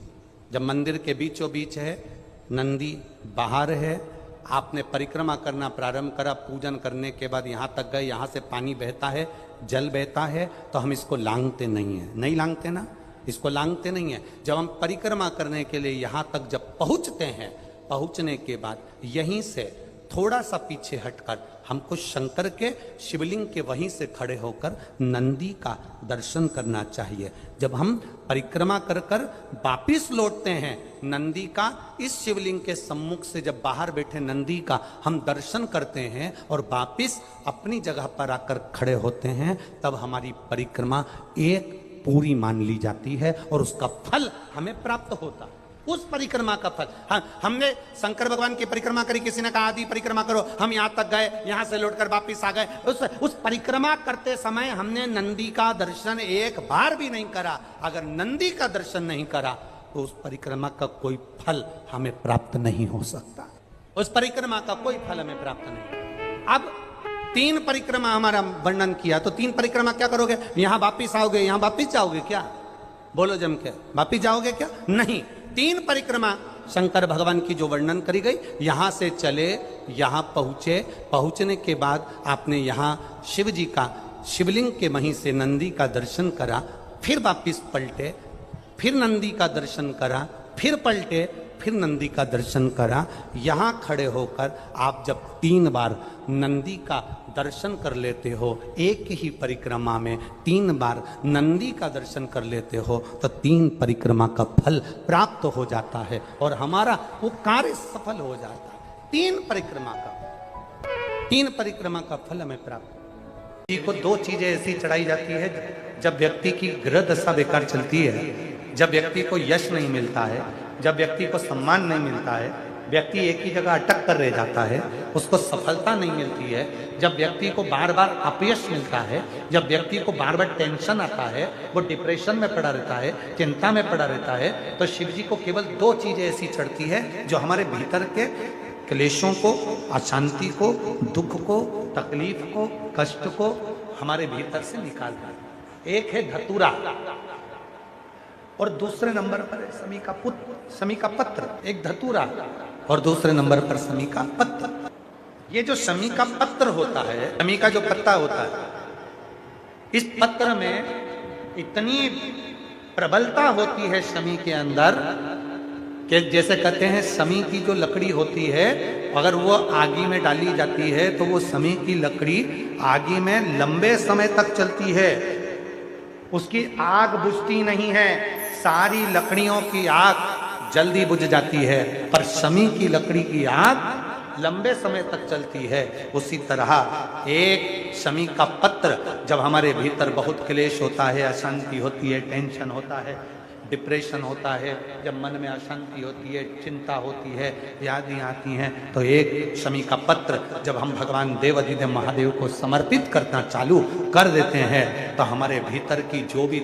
जब मंदिर के बीचों बीच है, नंदी बाहर है, आपने परिक्रमा करना प्रारंभ करा, पूजन करने के बाद यहाँ तक गए, यहाँ से पानी बहता है, जल बहता है, तो हम इसको लांघते नहीं है। नहीं लांघते ना, इसको लांघते नहीं है। जब हम परिक्रमा करने के लिए यहाँ तक जब पहुँचते हैं, पहुँचने के बाद यहीं से थोड़ा सा पीछे हटकर हमको शंकर के शिवलिंग के वहीं से खड़े होकर नंदी का दर्शन करना चाहिए। जब हम परिक्रमा कर कर वापिस लौटते हैं, नंदी का इस शिवलिंग के सम्मुख से जब बाहर बैठे नंदी का हम दर्शन करते हैं और वापिस अपनी जगह पर आकर खड़े होते हैं, तब हमारी परिक्रमा एक पूरी मान ली जाती है और उसका फल हमें प्राप्त होता है। उस परिक्रमा का फल, हाँ, हमने शंकर भगवान की परिक्रमा करी, किसी ने कहा आदि परिक्रमा करो, हम यहाँ तक गए, यहाँ से लौटकर वापिस आ गए। उस परिक्रमा करते समय हमने नंदी का दर्शन एक बार भी नहीं करा। अगर नंदी का दर्शन नहीं करा तो उस परिक्रमा का कोई फल हमें प्राप्त नहीं हो सकता। उस परिक्रमा का कोई फल हमें प्राप्त नहीं। अब 3 परिक्रमा हमारा वर्णन किया, तो 3 परिक्रमा क्या करोगे? यहाँ वापिस आओगे, यहाँ वापिस जाओगे क्या? बोलो जम के, वापिस जाओगे क्या? नहीं। 3 परिक्रमा शंकर भगवान की जो वर्णन करी गई, यहां से चले, यहां पहुंचे, पहुंचने के बाद आपने यहां शिव जी का शिवलिंग के वहीं से नंदी का दर्शन करा, फिर वापिस पलटे, फिर नंदी का दर्शन करा, फिर पलटे, फिर नंदी का दर्शन करा। यहां खड़े होकर आप जब 3 बार नंदी का दर्शन कर लेते हो, एक ही परिक्रमा में 3 बार नंदी का दर्शन कर लेते हो, तो 3 परिक्रमा का फल प्राप्त हो जाता है और हमारा वो कार्य सफल हो जाता है। 3 परिक्रमा का फल हमें प्राप्त। जी को 2 चीजें ऐसी चढ़ाई जाती है जब व्यक्ति की ग्रह दशा बेकार चलती है, जब व्यक्ति को यश नहीं मिलता है, जब व्यक्ति को सम्मान नहीं मिलता है, व्यक्ति एक ही जगह अटक कर रह जाता है, उसको सफलता नहीं मिलती है, जब व्यक्ति को बार बार अपयश मिलता है, जब व्यक्ति को बार बार टेंशन आता है, वो डिप्रेशन में पड़ा रहता है, चिंता में पड़ा रहता है, तो शिव जी को केवल 2 चीजें ऐसी चढ़ती है जो हमारे भीतर के क्लेशों को, अशांति को, दुख को, तकलीफ को, कष्ट को हमारे भीतर से निकालता है। एक है धतूरा और दूसरे नंबर पर है समी का पत्र। एक धतूरा और दूसरे नंबर पर समी का पत्र। ये जो समी का पत्र होता है, समी का जो पत्ता होता है, इस पत्र में इतनी प्रबलता होती है समी के अंदर कि जैसे कहते हैं समी की जो लकड़ी होती है, अगर वो आगी में डाली जाती है तो वो समी की लकड़ी आगी में लंबे समय तक चलती है, उसकी आग बुझती नहीं है। सारी लकड़ियों की आग जल्दी बुझ जाती है, पर समी की लकड़ी की आग लंबे समय तक चलती है। उसी तरह एक समी का पत्र, जब हमारे भीतर बहुत क्लेश होता है, अशांति होती है, टेंशन होता है, डिप्रेशन होता है, जब मन में अशांति होती है, चिंता होती है, यादें आती हैं, तो एक शमी का पत्र जब हम भगवान देवाधिदेव महादेव को समर्पित करना चालू कर देते हैं, तो हमारे भीतर की जो भी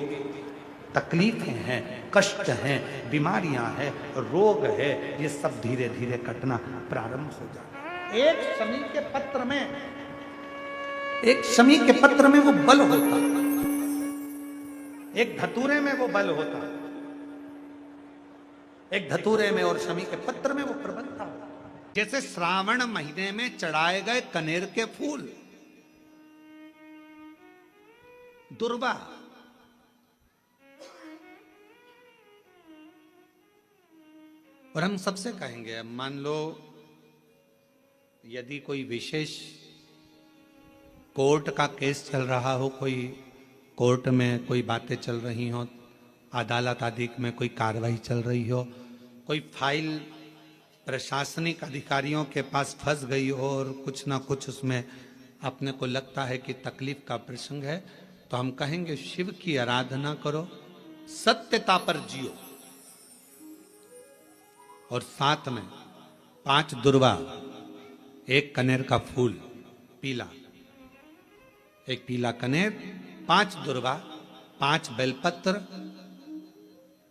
तकलीफें हैं, कष्ट हैं, बीमारियां हैं, रोग है, ये सब धीरे धीरे कटना प्रारंभ हो जाता है। एक शमी के पत्र में वो बल होता है, एक धतूरे में वो बल होता है, एक धतूरे में और शमी के पत्र में वो प्रबलता होता है। जैसे श्रावण महीने में चढ़ाए गए कनेर के फूल, दुर्वा, और हम सबसे कहेंगे, अब मान लो यदि कोई विशेष कोर्ट का केस चल रहा हो, कोई कोर्ट में कोई बातें चल रही हो, अदालत आदि में कोई कार्रवाई चल रही हो, कोई फाइल प्रशासनिक अधिकारियों के पास फंस गई हो और कुछ ना कुछ उसमें अपने को लगता है कि तकलीफ का प्रसंग है, तो हम कहेंगे शिव की आराधना करो, सत्यता पर जियो, और साथ में 5 दुर्वा, 1 कनेर का फूल पीला, 1 पीला कनेर, 5 दुर्वा, 5 बेलपत्र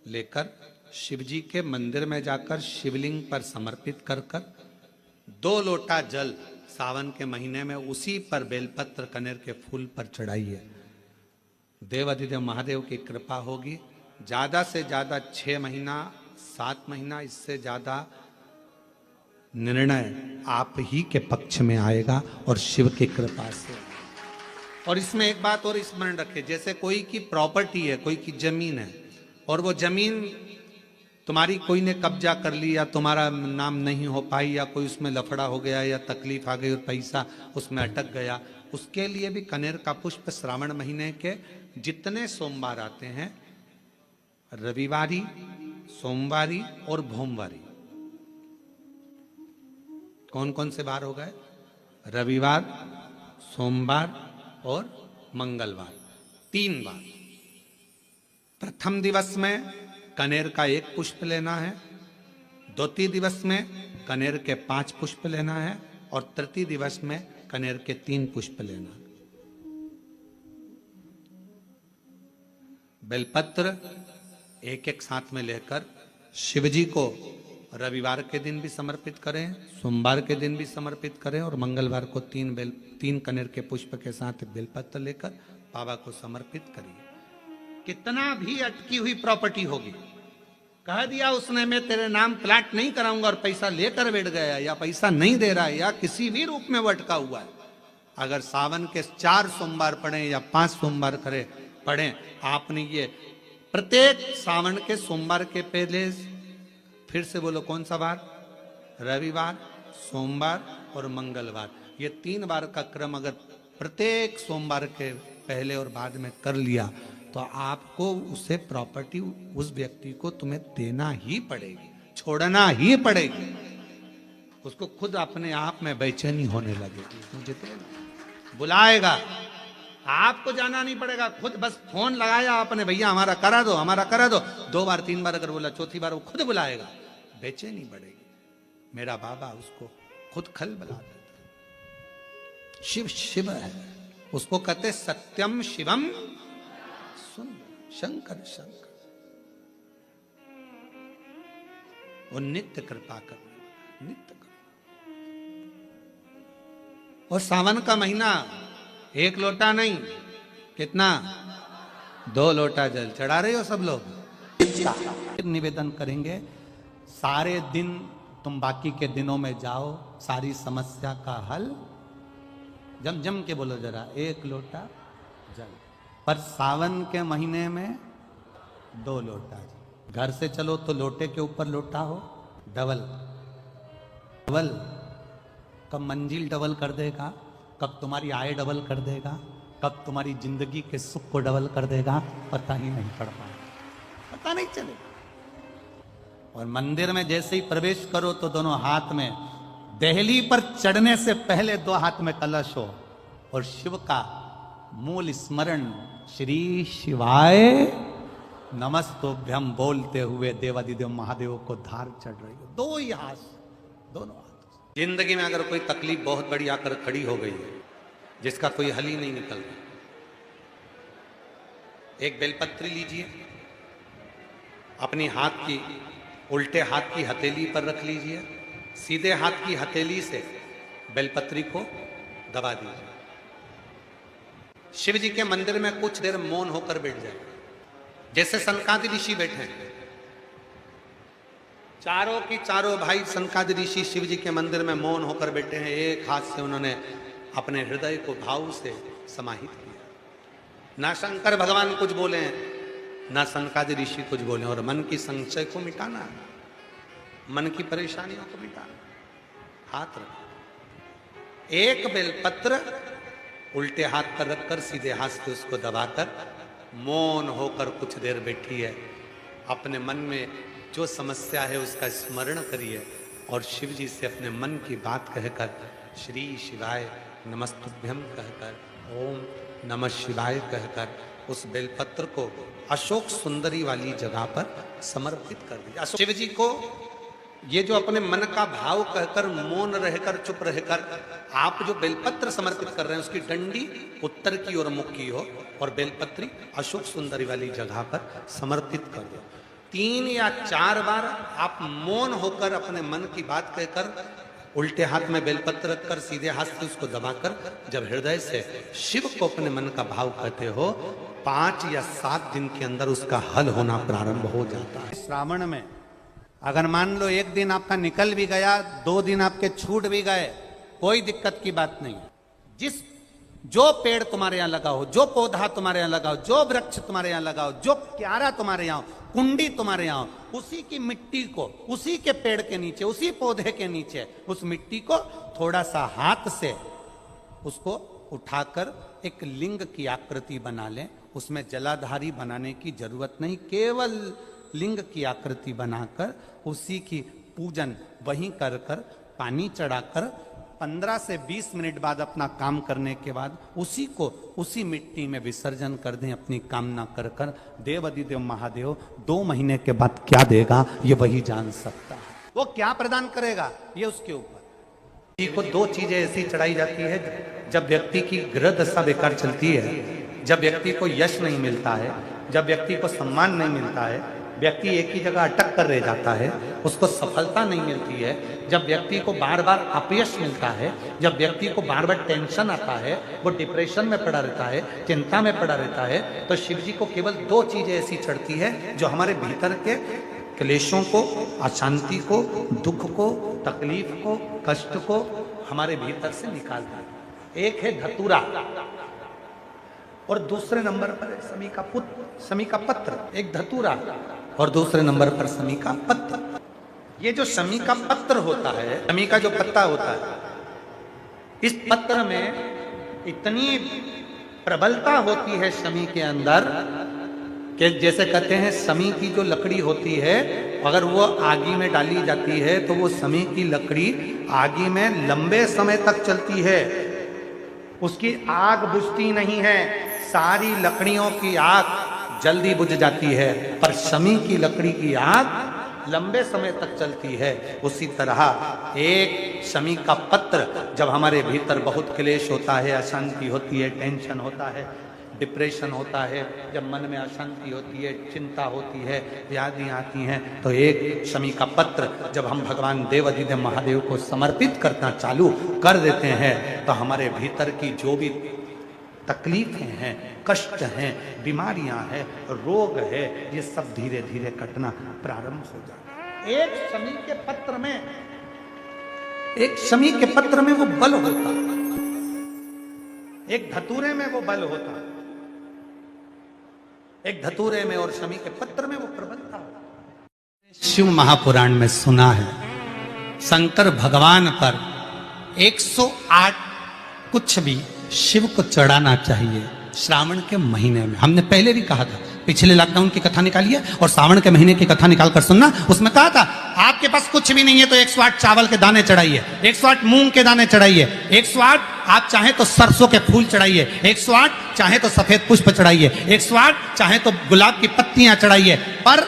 लेकर शिव जी के मंदिर में जाकर शिवलिंग पर समर्पित कर कर 2 लोटा जल सावन के महीने में उसी पर बेलपत्र कनेर के फूल पर चढ़ाइए। देवाधिदेव महादेव की कृपा होगी। ज्यादा से ज्यादा 6 महीना 7 महीना, इससे ज्यादा निर्णय आप ही के पक्ष में आएगा और शिव की कृपा से। और इसमें एक बात और स्मरण रखें, जैसे कोई की प्रॉपर्टी है, कोई की जमीन है, और वो जमीन तुम्हारी कोई ने कब्जा कर ली या तुम्हारा नाम नहीं हो पाई या कोई उसमें लफड़ा हो गया या तकलीफ आ गई और पैसा उसमें अटक गया, उसके लिए भी कनेर का पुष्प श्रावण महीने के जितने सोमवार आते हैं, रविवारी, सोमवारी और भोमवारी, कौन कौन से बार हो गए? रविवार, सोमवार और मंगलवार, 3 बार। प्रथम दिवस में कनेर का 1 पुष्प लेना है, द्वितीय दिवस में कनेर के 5 पुष्प लेना है, और तृतीय दिवस में कनेर के 3 पुष्प लेना है। बेलपत्र 1-1 साथ में लेकर शिव जी को रविवार के दिन भी समर्पित करें, सोमवार के दिन भी समर्पित करें, और मंगलवार को 3 कनेर के पुष्प के साथ बेलपत्र लेकर बाबा को समर्पित करिए। कितना भी अटकी हुई प्रॉपर्टी होगी, कह दिया उसने मैं तेरे नाम प्लाट नहीं कराऊंगा और पैसा लेकर बैठ गया, या पैसा नहीं दे रहा है, या किसी भी रूप में वो अटका हुआ है, अगर सावन के 4 सोमवार पढ़े या 5 सोमवार पढ़े, आपने ये प्रत्येक सावन के सोमवार के पहले, फिर से बोलो कौन सा बार? रविवार, सोमवार और मंगलवार, ये 3 बार का क्रम अगर प्रत्येक सोमवार के पहले और बाद में कर लिया तो आपको उसे प्रॉपर्टी उस व्यक्ति को तुम्हें देना ही पड़ेगी, छोड़ना ही पड़ेगी। उसको खुद अपने आप में बेचैनी होने लगेगी, मुझे बुलाएगा, आपको जाना नहीं पड़ेगा, खुद बस फोन लगाया आपने, भैया हमारा करा दो, हमारा करा दो, 2 बार 3 बार अगर बोला, चौथी बार वो खुद बुलाएगा, बेचैनी बढ़ेगी। मेरा बाबा उसको खुद खल बुला देता। शिव शिव है, उसको कहते सत्यम शिवम सुंदर, शंकर शंकर, वो नित्य कृपा करने वाला, नित्य कृपा। और सावन का महीना 1 लोटा नहीं, कितना? 2 लोटा जल चढ़ा रहे हो सब लोग। निवेदन करेंगे, सारे दिन तुम बाकी के दिनों में जाओ, सारी समस्या का हल, जम जम के बोलो जरा, 1 लोटा जल, पर सावन के महीने में 2 लोटा जल। घर से चलो तो लोटे के ऊपर लोटा हो, डबल डबल, कब मंजिल डबल कर देगा, कब तुम्हारी आय डबल कर देगा, कब तुम्हारी जिंदगी के सुख को डबल कर देगा, पता ही नहीं पड़ पाएगा, पता नहीं चलेगा। और मंदिर में जैसे ही प्रवेश करो तो दोनों हाथ में, देहली पर चढ़ने से पहले 2 हाथ में कलश हो, और शिव का मूल स्मरण, श्री शिवाय नमस्तुभ्यम बोलते हुए देवाधिदेव महादेव को धार चढ़ रही हो, 2 ही हाथ, दोनों हाथ। जिंदगी में अगर कोई तकलीफ बहुत बड़ी आकर खड़ी हो गई है, जिसका कोई हल ही नहीं निकल रहा, एक बेलपत्री लीजिए, अपनी हाथ की उल्टे हाथ की हथेली पर रख लीजिए, सीधे हाथ की हथेली से बेलपत्री को दबा दीजिए। शिव जी के मंदिर में कुछ देर मौन होकर बैठ जाए, जैसे सनकादि ऋषि बैठे हैं, चारों की चारों भाई सनकादि ऋषि शिव जी के मंदिर में मौन होकर बैठे हैं। एक हाथ से उन्होंने अपने हृदय को भाव से समाहित किया, ना शंकर भगवान कुछ बोले हैं, ना सनकादि ऋषि कुछ बोले, और मन की संशय को मिटाना, मन की परेशानियों को मिटाना। हाथ रखो, एक बेलपत्र उल्टे हाथ पर रखकर सीधे हाथ से उसको दबाकर मौन होकर कुछ देर बैठी है। अपने मन में जो समस्या है उसका स्मरण करिए और शिव जी से अपने मन की बात कहकर श्री शिवाय नमस्तुभ्यम कहकर ओम नमः शिवाय कहकर उस बेलपत्र को अशोक सुंदरी वाली जगह पर समर्पित कर दिया। शिव जी को ये जो अपने मन का भाव कहकर मौन रहकर चुप रहकर आप जो बेलपत्र समर्पित कर रहे हैं उसकी डंडी उत्तर की ओर मुख की हो और बेलपत्री अशोक सुंदरी वाली जगह पर समर्पित कर दो। 3 या 4 बार आप मौन होकर अपने मन की बात कहकर उल्टे हाथ में बेलपत्र रखकर सीधे हाथ से उसको दबाकर जब हृदय से शिव को अपने मन का भाव कहते हो 5 या 7 दिन के अंदर उसका हल होना प्रारंभ हो जाता है। श्रावण में अगर मान लो 1 दिन आपका निकल भी गया, 2 दिन आपके छूट भी गए, कोई दिक्कत की बात नहीं। जो पेड़ तुम्हारे यहाँ लगा हो, जो पौधा तुम्हारे यहाँ लगा हो, जो वृक्ष तुम्हारे यहाँ लगा हो, जो क्यारा तुम्हारे यहाँ हो, कुंडी तुम्हारे यहाँ हो, उसी की मिट्टी को उसी के पेड़ के नीचे, उसी पौधे के नीचे उस मिट्टी को थोड़ा सा हाथ से उसको उठाकर एक लिंग की आकृति बना लें। उसमें जलाधारी बनाने की जरूरत नहीं, केवल लिंग की आकृति बनाकर उसी की पूजन वहीं कर कर पानी चढ़ाकर 15 से 20 मिनट बाद अपना काम करने के बाद उसी को उसी मिट्टी में विसर्जन कर दें अपनी कामना कर कर। देव अधिदेव महादेव 2 महीने के बाद क्या देगा ये वही जान सकता है। वो क्या प्रदान करेगा ये उसके ऊपर। को 2 चीजें ऐसी चढ़ाई जाती है जब व्यक्ति की ग्रह दशा बेकार चलती है, जब व्यक्ति को यश नहीं मिलता है, जब व्यक्ति को सम्मान नहीं मिलता है, व्यक्ति एक ही जगह अटक कर रह जाता है, उसको सफलता नहीं मिलती है, जब व्यक्ति को बार बार अपयश मिलता है, जब व्यक्ति को बार बार टेंशन आता है, वो डिप्रेशन में पड़ा रहता है, चिंता में पड़ा रहता है, तो शिव जी को केवल 2 चीजें ऐसी चढ़ती है जो हमारे भीतर के क्लेशों को, अशांति को, दुख को, तकलीफ को, कष्ट को हमारे भीतर से निकालता है। एक है धतूरा और दूसरे नंबर पर समी का पत्र। एक धतूरा और दूसरे नंबर पर समी का पत्र। ये जो समी का पत्र होता है, समी का जो पत्ता होता है, इस पत्र में इतनी प्रबलता होती है समी के अंदर कि जैसे कहते हैं समी की जो लकड़ी होती है अगर वो आगी में डाली जाती है तो वो समी की लकड़ी आगी में लंबे समय तक चलती है, उसकी आग बुझती नहीं है। सारी लकड़ियों की आग जल्दी बुझ जाती है पर समी की लकड़ी की आग लंबे समय तक चलती है। उसी तरह एक समी का पत्र जब हमारे भीतर बहुत क्लेश होता है, अशांति होती है, टेंशन होता है, डिप्रेशन होता है, जब मन में अशांति होती है, चिंता होती है, व्याधियाँ आती हैं, तो एक शमी का पत्र जब हम भगवान देव अधिदेव महादेव को समर्पित करना चालू कर देते हैं तो हमारे भीतर की जो भी तकलीफें हैं, कष्ट हैं, बीमारियां हैं, रोग है, ये सब धीरे धीरे कटना प्रारंभ हो जाता है। एक शमी के पत्र में वो बल होता है, एक धतूरे में वो बल होता है, एक धतूरे में और शमी के पत्र में वो प्रबलता होता। शिव महापुराण में सुना है शंकर भगवान पर 108 कुछ भी शिव को चढ़ाना चाहिए श्रावण के महीने में। हमने पहले भी कहा था, पिछले लॉकडाउन की कथा निकाली है और सावन के महीने की कथा निकाल कर सुनना। उसमें कहा था आपके पास कुछ भी नहीं है तो 108 चावल के दाने चढ़ाइए, 108 मूंग के दाने चढ़ाइए, 108 आप चाहे तो सरसों के फूल चढ़ाइए, 108 चाहे तो सफेद पुष्प चढ़ाइए, 108 चाहे तो गुलाब की पत्तियां चढ़ाइए। पर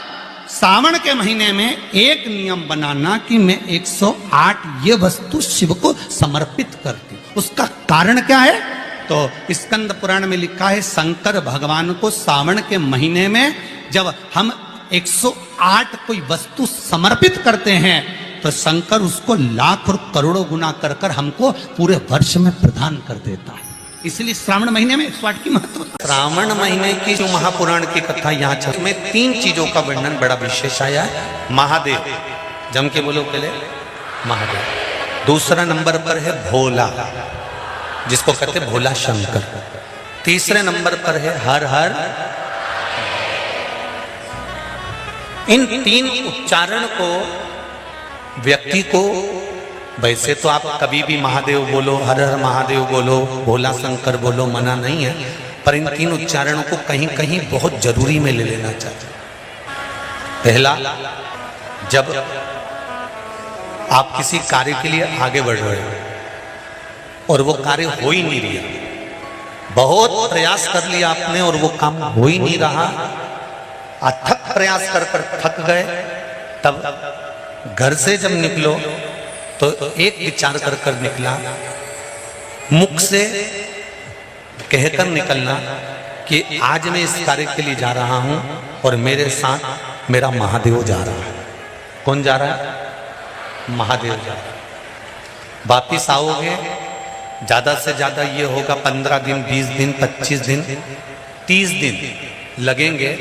सावन के महीने में एक नियम बनाना कि मैं 108 ये वस्तु शिव को समर्पित करती। उसका कारण क्या है? तो स्कंद पुराण में लिखा है शंकर भगवान को सावन के महीने में जब हम 108 कोई वस्तु समर्पित करते हैं तो शंकर उसको लाख और करोड़ों गुना कर कर हमको पूरे वर्ष में प्रदान कर देता है। इसलिए श्रावण महीने में 108 की महत्व। श्रावण महीने की जो महापुराण की कथा यहाँ चल में 3 चीजों का वर्णन बड़ा विशेष आया है। महादेव, जम के बोलो पहले महादेव। दूसरा नंबर पर है भोला, जिसको कहते हैं भोला शंकर। तीसरे नंबर पर है हर हर। इन 3 उच्चारण को व्यक्ति को वैसे तो आप कभी भी महादेव बोलो, हर हर महादेव बोलो, भोला शंकर बोलो, मना नहीं है, पर इन तीन उच्चारणों को कहीं कहीं बहुत जरूरी में ले लेना चाहिए। पहला, जब आप किसी कार्य के लिए आगे बढ़ रहे हो और वो कार्य हो ही नहीं रहा, बहुत प्रयास कर लिया आपने और वो काम हो ही नहीं रहा, अथक प्रयास कर कर थक गए, तब घर से जब निकलो तो एक विचार कर कर निकला, मुख से कहकर निकलना कि आज मैं इस कार्य के लिए जा रहा हूं और मेरे साथ मेरा महादेव जा रहा है। कौन जा रहा है? महादेव जा रहा है। वापिस आओगे, ज्यादा से ज्यादा ये होगा 15 दिन, 20 दिन, 25 दिन, 30 दिन लगेंगे।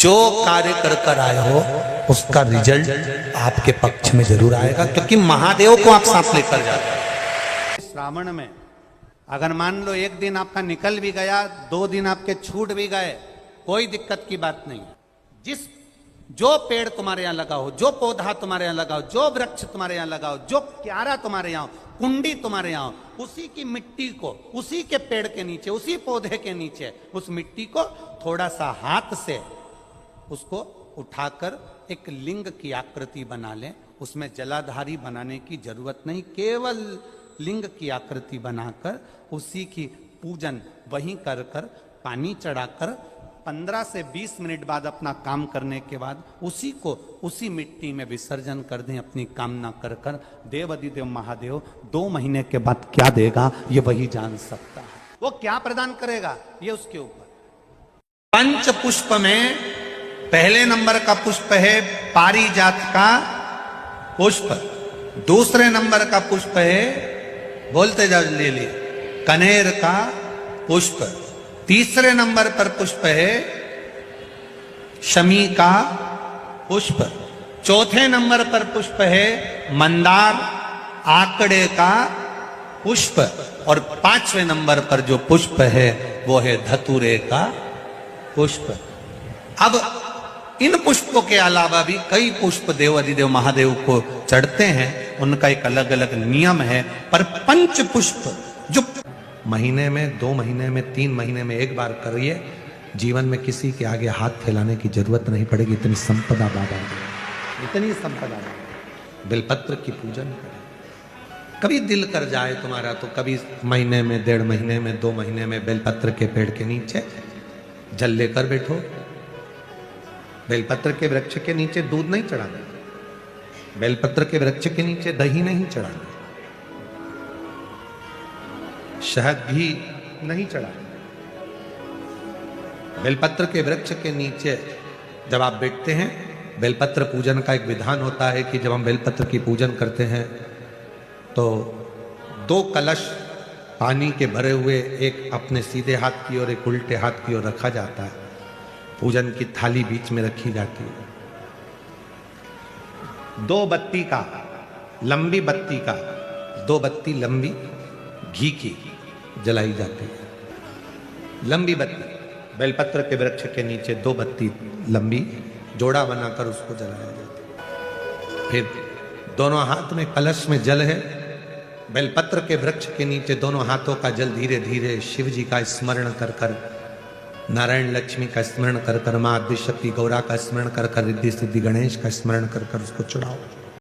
जो कार्य कर कर आए हो उसका रिजल्ट आपके पक्ष में जरूर आएगा, क्योंकि महादेव को आप साथ लेकर जाते हैं। श्रावण में अगर मान लो एक दिन आपका निकल भी गया, 2 दिन आपके छूट भी गए, कोई दिक्कत की बात नहीं। जो पेड़ तुम्हारे यहाँ लगा हो, जो पौधा तुम्हारे यहाँ लगा हो, जो वृक्ष तुम्हारे यहाँ लगा हो, जो क्यारा तुम्हारे यहाँ हो, कुंडी तुम्हारे यहाँ हो, उसी की मिट्टी को, उसी के पेड़ के नीचे, उसी पौधे के नीचे, उस मिट्टी को थोड़ा सा हाथ से उसको उठाकर एक लिंग की आकृति बना लें। उसमें जलाधारी बनाने की जरूरत नहीं, केवल लिंग की आकृति बनाकर उसी की पूजन वहीं कर कर पानी चढ़ाकर 15 से 20 मिनट बाद अपना काम करने के बाद उसी को उसी मिट्टी में विसर्जन कर दें, अपनी कामना कर कर। देव अधिदेव महादेव 2 महीने के बाद क्या देगा ये वही जान सकता है, वो क्या प्रदान करेगा ये उसके ऊपर। पंच पुष्प में पहले नंबर का पुष्प है पारिजात का पुष्प, दूसरे नंबर का पुष्प है, बोलते जाओ ले लिए, कनेर का पुष्प, तीसरे नंबर पर पुष्प है शमी का पुष्प, चौथे नंबर पर पुष्प है मंदार आकड़े का पुष्प, और 5वें नंबर पर जो पुष्प है वो है धतूरे का पुष्प। अब इन पुष्पों के अलावा भी कई पुष्प देव अधिदेव महादेव को चढ़ते हैं, उनका एक अलग अलग नियम है। पर पंच पुष्प जो महीने में, 2 महीने में, 3 महीने में एक बार करिए, जीवन में किसी के आगे हाथ फैलाने की जरूरत नहीं पड़ेगी। इतनी संपदा बाबा दे, इतनी संपदा। बेलपत्र की पूजन करें, कभी दिल कर जाए तुम्हारा तो कभी महीने में, 1.5 महीने में, 2 महीने में बेलपत्र के पेड़ के नीचे जल लेकर बैठो। बेलपत्र के वृक्ष के नीचे दूध नहीं चढ़ाना, बेलपत्र के वृक्ष के नीचे दही नहीं चढ़ाना, शहद भी नहीं चढ़ाना। बेलपत्र के वृक्ष के नीचे जब आप बैठते हैं, बेलपत्र पूजन का एक विधान होता है कि जब हम बेलपत्र की पूजन करते हैं तो 2 कलश पानी के भरे हुए, एक अपने सीधे हाथ की ओर, एक उल्टे हाथ की ओर रखा जाता है। पूजन की थाली बीच में रखी जाती है। 2 बत्ती का, लंबी बत्ती का, 2 बत्ती लंबी घी की जलाई जाती है। लंबी बत्ती बेलपत्र के वृक्ष के नीचे 2 बत्ती लंबी जोड़ा बनाकर उसको जलाया जाता है। फिर दोनों हाथ में कलश में जल है, बेलपत्र के वृक्ष के नीचे दोनों हाथों का जल धीरे धीरे शिव जी का स्मरण कर कर, नारायण लक्ष्मी का स्मरण कर कर, माँ आदिशक्ति गौरा का स्मरण कर कर, रिद्धि सिद्धि गणेश का स्मरण कर कर उसको चढ़ाओ।